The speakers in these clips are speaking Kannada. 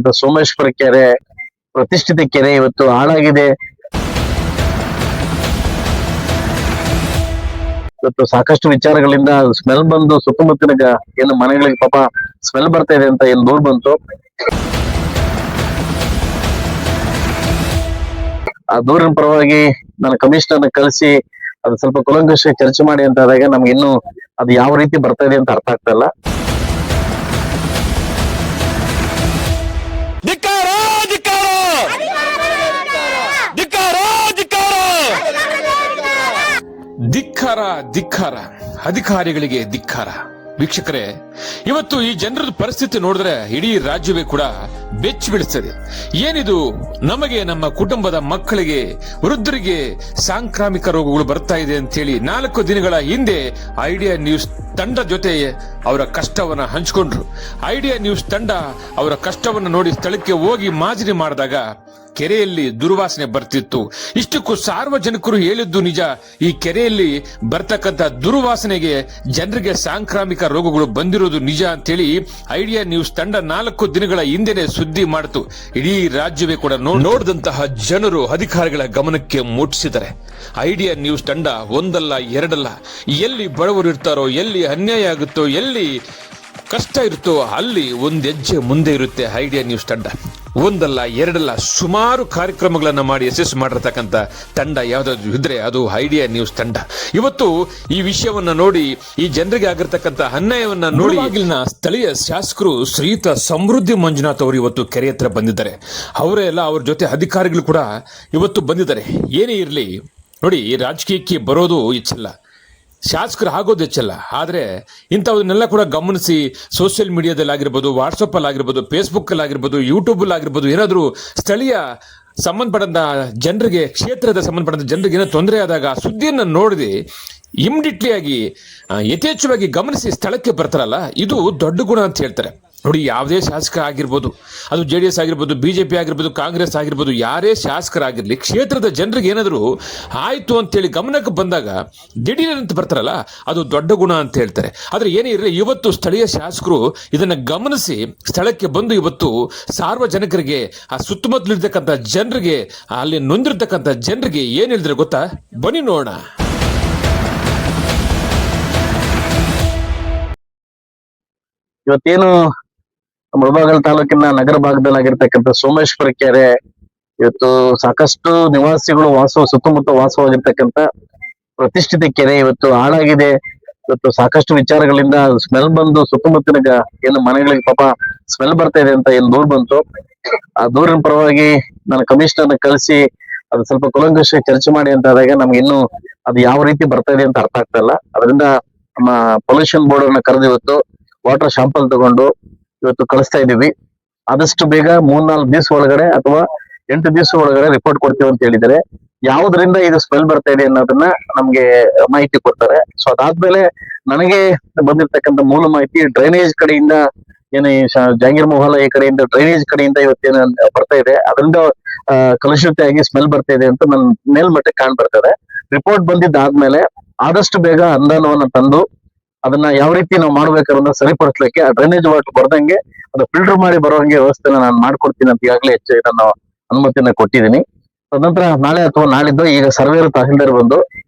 ಆಗಿರ್ತಕ್ಕಂಥ ಸೋಮೇಶ್ವರ ಕೆರೆ ಪ್ರತಿಷ್ಠಿತ ಕೆರೆ ಇವತ್ತು ಹಾಳಾಗಿದೆ. ಇವತ್ತು ಸಾಕಷ್ಟು ವಿಚಾರಗಳಿಂದ ಸ್ಮೆಲ್ ಬಂದು ಸುತ್ತಮುತ್ತಲಿನ ಏನು ಮನೆಗಳಿಗೆ ಪಾಪ ಸ್ಮೆಲ್ ಬರ್ತಾ ಇದೆ ಅಂತ ಏನು ದೂರ್ ಬಂತು. ಆ ದೂರಿನ ಪರವಾಗಿ ನಾನು ಕಮಿಷನರ್ನ ಕಳಿಸಿ ಅದು ಸ್ವಲ್ಪ ಕೂಲಂಕಷ ಚರ್ಚೆ ಮಾಡಿ ಅಂತ ಆದಾಗ ನಮ್ಗೆ ಇನ್ನು ಅದು ಯಾವ ರೀತಿ ಬರ್ತಾ ಇದೆ ಅಂತ ಅರ್ಥ ಆಗ್ತಾ ಇಲ್ಲ. ಧಿಕ್ಕಾರ ಧಿಕ್ಕಾರ, ಅಧಿಕಾರಿಗಳಿಗೆ ಧಿಕ್ಕಾರ. ವೀಕ್ಷಕರೇ, ಇವತ್ತು ಈ ಜನರದ ಪರಿಸ್ಥಿತಿ ನೋಡಿದ್ರೆ ಇಡೀ ರಾಜ್ಯವೇ ಕೂಡ ಬೆಚ್ಚಿ ಬೀಳಿಸ್ತದೆ. ಏನಿದು, ನಮಗೆ ನಮ್ಮ ಕುಟುಂಬದ ಮಕ್ಕಳಿಗೆ ವೃದ್ಧರಿಗೆ ಸಾಂಕ್ರಾಮಿಕ ರೋಗಗಳು ಬರ್ತಾ ಇದೆ ಅಂತೇಳಿ 4 ದಿನಗಳ ಹಿಂದೆ ಐಡಿಯಾ ನ್ಯೂಸ್ ತಂಡ ಜೊತೆ ಅವರ ಕಷ್ಟವನ್ನ ಹಂಚಿಕೊಂಡ್ರು. ಐಡಿಯಾ ನ್ಯೂಸ್ ತಂಡ ಅವರ ಕಷ್ಟವನ್ನು ನೋಡಿ ಸ್ಥಳಕ್ಕೆ ಹೋಗಿ ಮಾಜರಿ ಮಾಡಿದಾಗ ಕೆರೆಯಲ್ಲಿ ದುರ್ವಾಸನೆ ಬರ್ತಿತ್ತು. ಇಷ್ಟಕ್ಕೂ ಸಾರ್ವಜನಿಕರು ಹೇಳಿದ್ದು ನಿಜ. ಈ ಕೆರೆಯಲ್ಲಿ ಬರ್ತಕ್ಕಂಥ ದುರ್ವಾಸನೆಗೆ ಜನರಿಗೆ ಸಾಂಕ್ರಾಮಿಕ ರೋಗಗಳು ಬಂದಿರೋದು ನಿಜ ಅಂತೇಳಿ ಐಡಿಯಾ ನ್ಯೂಸ್ ತಂಡ 4 ದಿನಗಳ ಹಿಂದೆನೆ ಸುದ್ದಿ ಮಾಡಿತು. ಇಡೀ ರಾಜ್ಯವೇ ಕೂಡ ನೋಡಿದಂತಹ ಜನರು ಅಧಿಕಾರಿಗಳ ಗಮನಕ್ಕೆ ಮುಟ್ಟಿಸಿದ್ದಾರೆ. ಐಡಿಯಾ ನ್ಯೂಸ್ ತಂಡ ಒಂದಲ್ಲ ಎರಡಲ್ಲ, ಎಲ್ಲಿ ಬಡವರು ಇರ್ತಾರೋ, ಎಲ್ಲಿ ಅನ್ಯಾಯ ಆಗುತ್ತೋ, ಎಲ್ಲಿ ಕಷ್ಟ ಇರುತ್ತೋ ಅಲ್ಲಿ ಒಂದ್ ಹೆಜ್ಜೆ ಮುಂದೆ ಇರುತ್ತೆ ಐಡಿಯಾ ನ್ಯೂಸ್ ತಂಡ. ಒಂದಲ್ಲ ಎರಡಲ್ಲ, ಸುಮಾರು ಕಾರ್ಯಕ್ರಮಗಳನ್ನ ಮಾಡಿ ಯಶಸ್ಸು ಮಾಡಿರ್ತಕ್ಕಂಥ ತಂಡ ಯಾವ್ದಾದ್ರು ಇದ್ರೆ ಅದು ಐಡಿಯಾ ನ್ಯೂಸ್ ತಂಡ. ಇವತ್ತು ಈ ವಿಷಯವನ್ನ ನೋಡಿ, ಈ ಜನರಿಗೆ ಆಗಿರ್ತಕ್ಕಂಥ ಅನ್ಯಾಯವನ್ನ ನೋಡಿ, ಇಲ್ಲಿನ ಸ್ಥಳೀಯ ಶಾಸಕರು ಶ್ರೀಯುತ ಸಮೃದ್ಧಿ ಮಂಜುನಾಥ್ ಅವರು ಇವತ್ತು ಕೆರೆ ಹತ್ರ ಬಂದಿದ್ದಾರೆ. ಅವರೇ ಎಲ್ಲ ಅವ್ರ ಜೊತೆ ಅಧಿಕಾರಿಗಳು ಕೂಡ ಇವತ್ತು ಬಂದಿದ್ದಾರೆ. ಏನೇ ಇರಲಿ ನೋಡಿ, ರಾಜಕೀಯಕ್ಕೆ ಬರೋದು ಹೆಚ್ಚಲ್ಲ, ಶಾಸಕರು ಆಗೋದು ಹೆಚ್ಚಲ್ಲ. ಆದರೆ ಇಂಥವನ್ನೆಲ್ಲ ಕೂಡ ಗಮನಿಸಿ ಸೋಷಿಯಲ್ ಮೀಡಿಯಾದಲ್ಲಿ ಆಗಿರ್ಬೋದು, ವಾಟ್ಸಪ್ಪಲ್ಲಿ ಆಗಿರ್ಬೋದು, ಫೇಸ್ಬುಕ್ಕಲ್ಲಿ ಆಗಿರ್ಬೋದು, ಯೂಟ್ಯೂಬಲ್ಲಿ ಆಗಿರ್ಬೋದು, ಏನಾದರೂ ಸ್ಥಳೀಯ ಸಂಬಂಧಪಟ್ಟಂಥ ಜನರಿಗೆ, ಕ್ಷೇತ್ರದ ಸಂಬಂಧಪಟ್ಟಂಥ ಜನರಿಗೆ ಏನೋ ತೊಂದರೆ ಆದಾಗ ಸುದ್ದಿಯನ್ನು ನೋಡಿದೆ ಇಮಿಡಿಯೇಟ್ಲಿ ಆಗಿ ಯಥೇಚ್ಛವಾಗಿ ಗಮನಿಸಿ ಸ್ಥಳಕ್ಕೆ ಬರ್ತಾರಲ್ಲ, ಇದು ದೊಡ್ಡ ಗುಣ ಅಂತ ಹೇಳ್ತಾರೆ. ನೋಡಿ, ಯಾವುದೇ ಶಾಸಕ ಆಗಿರ್ಬೋದು, ಅದು JDS ಆಗಿರ್ಬೋದು, BJP ಆಗಿರ್ಬೋದು, ಕಾಂಗ್ರೆಸ್ ಆಗಿರ್ಬೋದು, ಯಾರೇ ಶಾಸಕರಾಗಿರ್ಲಿ, ಕ್ಷೇತ್ರದ ಜನರಿಗೆ ಏನಾದರೂ ಆಯ್ತು ಅಂತೇಳಿ ಗಮನಕ್ಕೆ ಬಂದಾಗ ದಿಢೀರಂತ ಬರ್ತಾರಲ್ಲ, ಅದು ದೊಡ್ಡ ಗುಣ ಅಂತ ಹೇಳ್ತಾರೆ. ಆದರೆ ಏನೇ ಇರಲಿ, ಇವತ್ತು ಸ್ಥಳೀಯ ಶಾಸಕರು ಇದನ್ನ ಗಮನಿಸಿ ಸ್ಥಳಕ್ಕೆ ಬಂದು ಇವತ್ತು ಸಾರ್ವಜನಿಕರಿಗೆ, ಆ ಸುತ್ತಮುತ್ತಲಿರ್ತಕ್ಕಂಥ ಜನರಿಗೆ, ಅಲ್ಲಿ ನೊಂದಿರ್ತಕ್ಕಂಥ ಜನರಿಗೆ ಏನ್ ಹೇಳಿದ್ರೆ ಗೊತ್ತಾ? ಬನ್ನಿ ನೋಡೋಣ. ಇವತ್ತೇನು ಮುಳಬಾಗಿಲು ತಾಲೂಕಿನ ನಗರ ಭಾಗದಲ್ಲಾಗಿರ್ತಕ್ಕಂಥ ಸೋಮೇಶ್ವರ ಕೆರೆ ಇವತ್ತು ಸಾಕಷ್ಟು ನಿವಾಸಿಗಳು ಸುತ್ತಮುತ್ತ ವಾಸವಾಗಿರ್ತಕ್ಕಂಥ ಪ್ರತಿಷ್ಠಿತ ಕೆರೆ ಇವತ್ತು ಹಾಳಾಗಿದೆ. ಇವತ್ತು ಸಾಕಷ್ಟು ವಿಚಾರಗಳಿಂದ ಸ್ಮೆಲ್ ಬಂದು ಸುತ್ತಮುತ್ತಲಿನ ಏನು ಮನೆಗಳಿಗೆ ಪಾಪ ಸ್ಮೆಲ್ ಬರ್ತಾ ಇದೆ ಅಂತ ಏನು ದೂರ್ ಬಂತು. ಆ ದೂರಿನ ಪರವಾಗಿ ನಾನು ಕಮಿಷನರ್ನ ಕಳಿಸಿ ಅದು ಸ್ವಲ್ಪ ಕೂಲಂಕಷ ಚರ್ಚೆ ಮಾಡಿ ಅಂತ ಆದಾಗ ನಮ್ಗೆ ಇನ್ನು ಅದು ಯಾವ ರೀತಿ ಬರ್ತಾ ಇದೆ ಅಂತ ಅರ್ಥ ಆಗ್ತಾ ಇಲ್ಲ. ಅದರಿಂದ ನಮ್ಮ ಪೊಲ್ಯೂಷನ್ ಬೋರ್ಡ್ ಅನ್ನ ಕರೆದು ಇವತ್ತು ವಾಟರ್ ಶಾಂಪಲ್ ತಗೊಂಡು ಇವತ್ತು ಕಳಿಸ್ತಾ ಇದೀವಿ. ಆದಷ್ಟು ಬೇಗ 3-4 ದಿವಸ ಒಳಗಡೆ ಅಥವಾ 8 ದಿವಸ ಒಳಗಡೆ ರಿಪೋರ್ಟ್ ಕೊಡ್ತೀವಿ ಅಂತ ಹೇಳಿದ್ದಾರೆ. ಯಾವುದರಿಂದ ಇದು ಸ್ಮೆಲ್ ಬರ್ತಾ ಇದೆ ಅನ್ನೋದನ್ನ ನಮ್ಗೆ ಮಾಹಿತಿ ಕೊಡ್ತಾರೆ. ಸೊ ಅದಾದ್ಮೇಲೆ ನನಗೆ ಬಂದಿರ್ತಕ್ಕಂಥ ಮೂಲ ಮಾಹಿತಿ ಡ್ರೈನೇಜ್ ಕಡೆಯಿಂದ ಏನು ಜಹಾಂಗೀರ್ ಮೊಹಲ್ಲಾ ಈ ಕಡೆಯಿಂದ ಡ್ರೈನೇಜ್ ಕಡೆಯಿಂದ ಇವತ್ತೇನು ಬರ್ತಾ ಇದೆ, ಅದರಿಂದ ಕಲುಷಿತ ಆಗಿ ಸ್ಮೆಲ್ ಬರ್ತಾ ಇದೆ ಅಂತ ನನ್ನ ಮೇಲ್ಮಟ್ಟಕ್ಕೆ ಕಾಣ್ ಬರ್ತದೆ. ರಿಪೋರ್ಟ್ ಬಂದಿದ್ದಾದ್ಮೇಲೆ ಆದಷ್ಟು ಬೇಗ ಅನುದಾನವನ್ನ ತಂದು ಅದನ್ನ ಯಾವ ರೀತಿ ನಾವು ಮಾಡ್ಬೇಕನ್ನೋದನ್ನ ಸರಿಪಡಿಸ್ಲಿಕ್ಕೆ, ಆ ಡ್ರೈನೇಜ್ ವಾಟರ್ ಬರ್ದಂಗೆ ಅದು ಫಿಲ್ಟರ್ ಮಾಡಿ ಬರೋಂಗೆ ವ್ಯವಸ್ಥೆನ ನಾನು ಮಾಡ್ಕೊಡ್ತೀನಿ ಅಂತ ಈಗಾಗಲೇ ನಾನು ಅನುಮತಿಯನ್ನ ಕೊಟ್ಟಿದ್ದೀನಿ. ತದನಂತರ ನಾಳೆ ಅಥವಾ ನಾಳಿದ್ದು ಈಗ ಸರ್ವೇರು ತಹಸೀಲ್ದಾರ್ ಬಂದು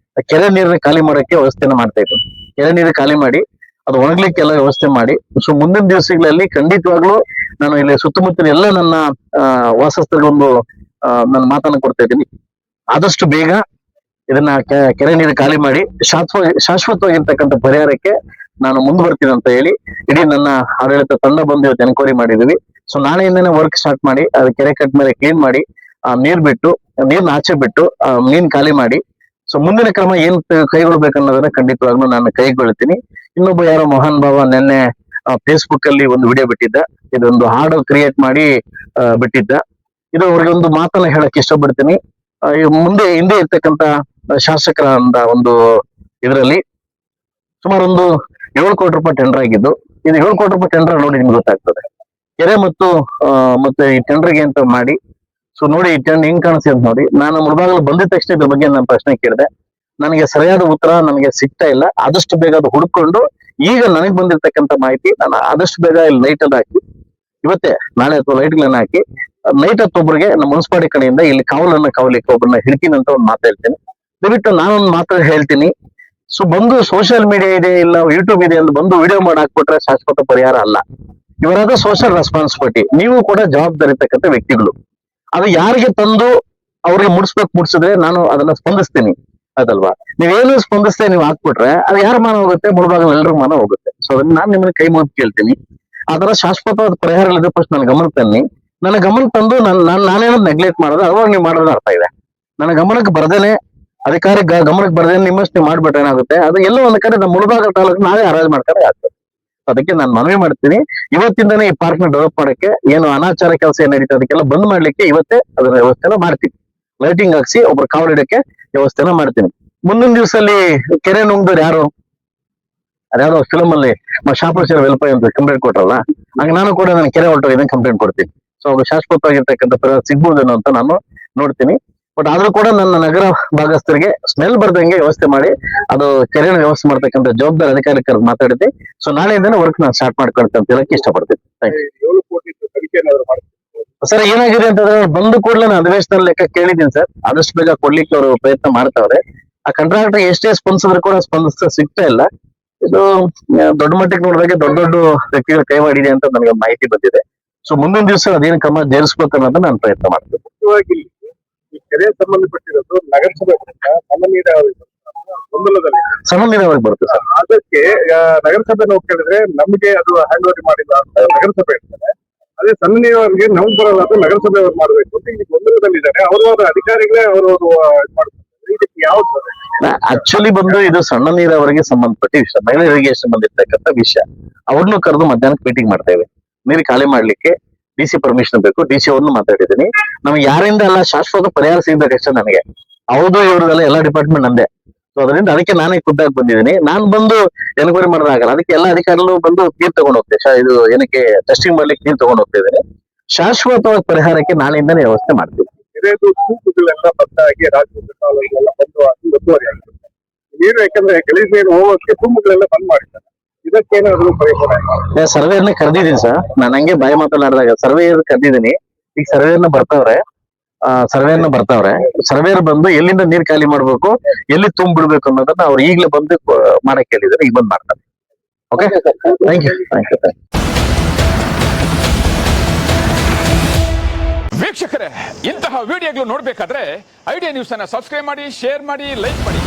ಕೆರೆ ನೀರನ್ನ ಖಾಲಿ ಮಾಡಕ್ಕೆ ವ್ಯವಸ್ಥೆನ ಮಾಡ್ತಾ ಇದ್ದೀನಿ. ಕೆರೆ ನೀರು ಖಾಲಿ ಮಾಡಿ ಅದು ಒಣಗ್ಲಿಕ್ಕೆಲ್ಲ ವ್ಯವಸ್ಥೆ ಮಾಡಿ, ಸೊ ಮುಂದಿನ ದಿವಸಗಳಲ್ಲಿ ಖಂಡಿತವಾಗ್ಲೂ ನಾನು ಇಲ್ಲಿ ಸುತ್ತಮುತ್ತಲ ಎಲ್ಲ ನನ್ನ ವಾಸಸ್ಥರಿಗೊಂದು ನನ್ನ ಮಾತನ್ನ ಕೊಡ್ತಾ ಇದ್ದೀನಿ. ಆದಷ್ಟು ಬೇಗ ಇದನ್ನ ಕೆರೆ ನೀರು ಖಾಲಿ ಮಾಡಿ ಶಾಶ್ವತವಾಗಿರ್ತಕ್ಕಂಥ ಪರಿಹಾರಕ್ಕೆ ನಾನು ಮುಂದುವರ್ತೀನಿ ಅಂತ ಹೇಳಿ ಇಡೀ ನನ್ನ ಆಡಳಿತ ತಂಡ ಬಂದು ಇವತ್ತು ಎನ್ಕ್ವೈರಿ ಮಾಡಿದೀವಿ. ಸೊ ನಾಳೆಯಿಂದನೇ ವರ್ಕ್ ಸ್ಟಾರ್ಟ್ ಮಾಡಿ ಅದು ಕೆರೆ ಕಟ್ ಮೇಲೆ ಕ್ಲೀನ್ ಮಾಡಿ ನೀರ್ನ ಆಚೆ ಬಿಟ್ಟು ನೀನ್ ಖಾಲಿ ಮಾಡಿ, ಸೊ ಮುಂದಿನ ಕ್ರಮ ಏನ್ ಕೈಗೊಳ್ಬೇಕನ್ನೋದನ್ನ ಖಂಡಿತವಾಗ್ಲೂ ನಾನು ಕೈಗೊಳ್ತೀನಿ. ಇನ್ನೊಬ್ಬ ಯಾರೋ ಮಹಾನ್ ಭಾವ ನಿನ್ನೆ ಫೇಸ್ಬುಕ್ ಅಲ್ಲಿ ಒಂದು ವಿಡಿಯೋ ಬಿಟ್ಟಿದ್ದ, ಇದೊಂದು ಹಾಡು ಕ್ರಿಯೇಟ್ ಮಾಡಿ ಬಿಟ್ಟಿದ್ದ. ಇದು ಅವ್ರಿಗೆ ಒಂದು ಮಾತನ್ನ ಹೇಳಕ್ ಇಷ್ಟಪಡ್ತೀನಿ. ಹಿಂದೆ ಇರ್ತಕ್ಕಂತ ಶಾಸಕರ ಒಂದು ಇದರಲ್ಲಿ ಸುಮಾರು ಒಂದು 7 ಕೋಟಿ ರೂಪಾಯಿ ಟೆಂಡರ್ ಆಗಿದ್ದು, ಇದು 7 ಕೋಟಿ ರೂಪಾಯಿ ಟೆಂಡರ್ ನೋಡಿ ನಿಮ್ಗೆ ಗೊತ್ತಾಗ್ತದೆ. ಕೆರೆ ಮತ್ತೆ ಈ ಟೆಂಡರ್ಗೆ ಅಂತ ಮಾಡಿ, ಸೊ ನೋಡಿ ಈ ಟೆಂಡರ್ ಹೆಂಗ್ ಕಾಣಿಸ್ತಿ ಅಂತ ನೋಡಿ. ನಾನು ಮುಳಬಾಗಿಲು ಬಂದಿದ ತಕ್ಷಣ ಇದ್ರ ಬಗ್ಗೆ ನಾನು ಪ್ರಶ್ನೆ ಕೇಳಿದೆ, ನನಗೆ ಸರಿಯಾದ ಉತ್ತರ ನನಗೆ ಸಿಗ್ತಾ ಇಲ್ಲ. ಆದಷ್ಟು ಬೇಗ ಅದು ಹುಡ್ಕೊಂಡು ಈಗ ನನಗೆ ಬಂದಿರ್ತಕ್ಕಂಥ ಮಾಹಿತಿ ನಾನು ಆದಷ್ಟು ಬೇಗ ಇಲ್ಲಿ ಲೈಟ್ ಅಲ್ಲಿ ಹಾಕಿ ಇವತ್ತೇ ನಾಳೆ ಅಥವಾ ಲೈಟ್ಗಳನ್ನ ಹಾಕಿ ನೈಟ್ ಒಬ್ಬರಿಗೆ ನಮ್ಮ ಮುನ್ಸಿಪಾಲಿಟಿ ಕಡೆಯಿಂದ ಇಲ್ಲಿ ಕಾವಲಿಕ್ಕೆ ಒಬ್ಬರನ್ನ ಹಿಡ್ತೀನಿ ಅಂತ ಒಂದು ಮಾತು ಹೇಳ್ತೀನಿ. ದಯವಿಟ್ಟು ನಾನೊಂದು ಮಾತು ಹೇಳ್ತೀನಿ. ಸೊ ಬಂದು ಸೋಷಿಯಲ್ ಮೀಡಿಯಾ ಇದೆ ಇಲ್ಲ ಯೂಟ್ಯೂಬ್ ಇದೆ ಅಂತ ಬಂದು ವಿಡಿಯೋ ಮಾಡಿ ಹಾಕ್ಬಿಟ್ರೆ ಶಾಶ್ವತ ಪರಿಹಾರ ಅಲ್ಲ. ಇವರಾದ ಸೋಷಿಯಲ್ ರೆಸ್ಪಾನ್ಸಿಬಿಲಿಟಿ. ನೀವು ಕೂಡ ಜವಾಬ್ದಾರಿ ಇರ್ತಕ್ಕಂಥ ವ್ಯಕ್ತಿಗಳು. ಅದು ಯಾರಿಗೆ ತಂದು ಅವ್ರಿಗೆ ಮುಡ್ಸಿದ್ರೆ ನಾನು ಅದನ್ನ ಸ್ಪಂದಿಸ್ತೀನಿ ಅದಲ್ವಾ. ನೀವೇನು ಸ್ಪಂದಿಸ್ತೇ ನೀವು ಹಾಕ್ಬಿಟ್ರೆ ಅದು ಯಾರ ಮಾನ ಹೋಗುತ್ತೆ, ಮುಳುಭಾಗದಲ್ಲಿ ಎಲ್ರ ಮಾನ ಹೋಗುತ್ತೆ. ಸೊ ಅದನ್ನ ನಾನು ನಿಮ್ಮನ್ನ ಕೈ ಮುಗಿದು ಕೇಳ್ತೀನಿ. ಅದರ ಶಾಶ್ವತವಾದ ಪರಿಹಾರಗಳಿದೆ ಫಸ್ಟ್ ನನ್ನ ಗಮನ ತನ್ನಿ. ನನ್ನ ಗಮನ ತಂದು ನಾನೇನೋ ನೆಗ್ಲೆಕ್ಟ್ ಮಾಡೋದು ಅವಾಗ ನೀವು ಮಾಡೋದು ಅರ್ಥ ಇದೆ. ನನ್ನ ಗಮನಕ್ಕೆ ಬರ್ದೇನೆ ಅಧಿಕಾರಿ ಗಮನಕ್ಕೆ ಬರ್ದೇನೆ ನಿಮ್ಮಷ್ಟು ನೀವು ಮಾಡ್ಬಿಟ್ರೆ ಏನಾಗುತ್ತೆ, ಅದು ಎಲ್ಲೋ ಒಂದ್ ಕಡೆ ನಮ್ಮ ಮುಳುಭಾಗ ತಾಲೂಕು ನಾವೇ ಹರಾಜು ಮಾಡ್ತಾರೆ ಆಗ್ತದೆ. ಅದಕ್ಕೆ ನಾನು ಮನವಿ ಮಾಡ್ತೀನಿ, ಇವತ್ತಿಂದನೇ ಈ ಪಾರ್ಕ್ ನ ಡೆವಲಪ್ ಮಾಡಕ್ಕೆ ಏನು ಅನಾಚಾರ ಕೆಲಸ ಏನ್ ನಡೀತದೆ ಅದಕ್ಕೆಲ್ಲ ಬಂದ್ ಮಾಡ್ಲಿಕ್ಕೆ ಇವತ್ತೇ ಅದನ್ನ ವ್ಯವಸ್ಥೆನ ಮಾಡ್ತೀನಿ. ಲೈಟಿಂಗ್ ಹಾಕ್ಸಿ ಒಬ್ರು ಕಾವಲಿಡಕ್ಕೆ ವ್ಯವಸ್ಥೆನ ಮಾಡ್ತೀನಿ. ಮುಂದಿನ ದಿವಸದಲ್ಲಿ ಕೆರೆ ನುಂಗ್ದವ್ರು ಯಾರು ಅದ್ಯಾವುದೋ ಫಿಲಮ್ ಅಲ್ಲಿ ಶಾಪುರ್ ಸೇರಿ ವೆಲ್ಪೈ ಅಂತ ಕಂಪ್ಲೇಂಟ್ ಕೊಟ್ರಲ್ಲ, ಹಂಗ ನಾನು ಕೂಡ ನನ್ನ ಕೆರೆ ಹೊರಟೋಗಿದ್ದಂಗೆ ಕಂಪ್ಲೇಂಟ್ ಕೊಡ್ತೀನಿ. ಸೊ ಅದು ಶಾಶ್ವತವಾಗಿರ್ತಕ್ಕಂಥ ಪರಿಹಾರ ಸಿಗ್ಬೋದೇನೋ ಅಂತ ನಾನು ನೋಡ್ತೀನಿ. ಬಟ್ ಆದ್ರೂ ಕೂಡ ನನ್ನ ನಗರ ಭಾಗಸ್ಥರಿಗೆ ಸ್ಮೆಲ್ ಬರ್ದಂಗೆ ವ್ಯವಸ್ಥೆ ಮಾಡಿ ಅದು ಕೆರೆನ ವ್ಯವಸ್ಥೆ ಮಾಡ್ತಕ್ಕಂಥ ಜವಾಬ್ದಾರಿ ಅಧಿಕಾರಿಕರು ಮಾತಾಡಿದ್ದೆ. ಸೊ ನಾಳೆಯಿಂದನೇ ವರ್ಕ್ ನಾನು ಸ್ಟಾರ್ಟ್ ಮಾಡ್ಕೊಳ್ತೇನೆ ಅಂತ ಹೇಳಕ್ಕೆ ಇಷ್ಟಪಡ್ತೀನಿ. ಸರ್ ಏನಾಗಿದೆ ಅಂತಂದ್ರೆ ಬಂದು ಕೂಡಲೇ ನಾನು ಅಧಿವೇಶನದ ಲೆಕ್ಕ ಕೇಳಿದ್ದೀನಿ ಸರ್. ಆದಷ್ಟು ಬೇಗ ಕೊಡ್ಲಿಕ್ಕೆ ಅವರು ಪ್ರಯತ್ನ ಮಾಡ್ತಾವ್ರೆ. ಆ ಕಾಂಟ್ರಾಕ್ಟರ್ ಎಷ್ಟೇ ಸ್ಪಂದಿಸಿದ್ರು ಕೂಡ ಸಿಗ್ತಾ ಇಲ್ಲ. ಇದು ದೊಡ್ಡ ಮಟ್ಟಿಗೆ ನೋಡಿದಾಗ ದೊಡ್ಡ ವ್ಯಕ್ತಿಗಳ ಕೈವಾಡಿದೆ ಅಂತ ನನಗೆ ಮಾಹಿತಿ ಬಂದಿದೆ. ಸೊ ಮುಂದಿನ ದಿವಸ ಅದೇನು ಕ್ರಮ ಜರುಗಿಸ್ಬೇಕು ಅನ್ನೋದನ್ನ ನಾನು ಪ್ರಯತ್ನ ಮಾಡ್ತೀನಿ. ಈ ಕೆರೆ ಸಂಬಂಧಪಟ್ಟಿರೋದು ನಗರಸಭೆ ಸಣ್ಣ ನೀರಾವರಿ ಬರುತ್ತೆ ಸರ್. ಅದಕ್ಕೆ ನಗರಸಭೆ ನಾವು ಕೇಳಿದ್ರೆ ನಮ್ಗೆ ಅದು ಹ್ಯಾಂಡ್ ಓವರ್ ಮಾಡಿಲ್ಲ ಅಂತ ನಗರಸಭೆ ಹೇಳ್ತಾರೆ. ಅದೇ ಸಣ್ಣ ನೀರಾವರಿಗೆ ನಮ್ಗೆ ಬರಲ್ಲ ಅದು ನಗರಸಭೆ ಅವ್ರು ಮಾಡ್ಬೇಕು ಅಂತ ಈಗ ಗೊಂದಲದಲ್ಲಿದ್ದಾರೆ. ಅವರು ಅಧಿಕಾರಿಗಳೇ ಅವರು ಮಾಡ್ತಾರೆ. ಇದಕ್ಕೆ ಯಾವ ಆಕ್ಚುಲಿ ಬಂದು ಇದು ಸಣ್ಣ ನೀರಾವರಿಗೆ ಸಂಬಂಧಪಟ್ಟ ವಿಷಯ, ಮಹಿಳಾ ಇರಿಗೇಷನ್ ಬಂದಿರ್ತಕ್ಕಂಥ ವಿಷಯ. ಅವ್ರನ್ನು ಕರೆದು ಮಧ್ಯಾಹ್ನಕ್ಕೆ ಮೀಟಿಂಗ್ ಮಾಡ್ತೇವೆ. ನೀರು ಖಾಲಿ ಮಾಡ್ಲಿಕ್ಕೆ DC ಪರ್ಮಿಷನ್ ಬೇಕು. DC ಅವ್ರನ್ನು ಮಾತಾಡಿದ್ದೀನಿ. ನಮ್ಗೆ ಯಾರಿಂದ ಎಲ್ಲ ಶಾಶ್ವತ ಪರಿಹಾರ ಸಿಗ್ಬೇಕಷ್ಟೇ ನನಗೆ. ಹೌದು ಇವ್ರದೆಲ್ಲ ಎಲ್ಲ ಡಿಪಾರ್ಟ್ಮೆಂಟ್ ನಂದೆ. ಸೊ ಅದರಿಂದ ಅದಕ್ಕೆ ನಾನೇ ಖುದ್ದಾಗಿ ಬಂದಿದ್ದೀನಿ. ನಾನು ಬಂದು ಎನ್ಕ್ವೈರಿ ಮಾಡೋದಾಗಲ್ಲ. ಅದಕ್ಕೆ ಎಲ್ಲ ಅಧಿಕಾರಿಗಳು ಬಂದು ನೀರು ತಗೊಂಡು ಹೋಗ್ತೇವೆ. ಇದು ಏನಕ್ಕೆ ಟೆಸ್ಟಿಂಗ್ ಮಾಡ್ಲಿಕ್ಕೆ ನೀರು ತಗೊಂಡು ಹೋಗ್ತಿದ್ದೀನಿ. ಶಾಶ್ವತವಾದ ಪರಿಹಾರಕ್ಕೆ ನಾಳೆಯಿಂದನೇ ವ್ಯವಸ್ಥೆ ಮಾಡ್ತೀನಿ. ಕೆರೆದು ತೂಕುಗಳೆಲ್ಲ ಬದ್ದಾಗಿ ರಾಜ್ಯದ ಕಾಲುವೆಲ್ಲ ಬಂದು ಒತ್ತುವರಿ ಆಗ್ತದೆ. ನೀರು ಯಾಕಂದ್ರೆ ಗಲೀಜು ನೀರು ಹೋಗೋಕ್ಕೆ ತುಂಬುಗಳೆಲ್ಲ ಬಂದ್ ಮಾಡಿದ್ದಾರೆ. ಇದಕ್ಕೇನಾದ್ರು ಪರಿಹಾರ? ಸರ್ವೇರ್ನ ಕರೆದಿದ್ದೀನಿ ಸರ್. ನಾನು ಹಂಗೆ ಬಾಯಿ ಮಾತನಾಡಿದಾಗ ಸರ್ವೇಯರ್ ಕರೆದಿದ್ದೀನಿ. ಈಗ ಸರ್ವೇರ್ನ ಬರ್ತಾವ್ರೆ. ಸರ್ವೇಯರ್ ಬಂದು ಎಲ್ಲಿಂದ ನೀರ್ ಖಾಲಿ ಮಾಡ್ಬೇಕು, ಎಲ್ಲಿ ತುಂಬಿಡ್ಬೇಕು ಅನ್ನೋದನ್ನ ಅವ್ರು ಈಗಲೇ ಬಂದು ಮಾಡಕ್ ಹೇಳಿದ್ದಾರೆ. ಈಗ ಬಂದ್ ಮಾಡ್ತಾರೆ. Okay, thank you. ವೀಕ್ಷಕರೇ, ಇಂತಹ ವಿಡಿಯೋಗಳು ನೋಡ್ಬೇಕಾದ್ರೆ ಐಡಿಯಾ ನ್ಯೂಸ್ ಅನ್ನ ಸಬ್ಸ್ಕ್ರೈಬ್ ಮಾಡಿ, ಶೇರ್ ಮಾಡಿ, ಲೈಕ್ ಮಾಡಿ.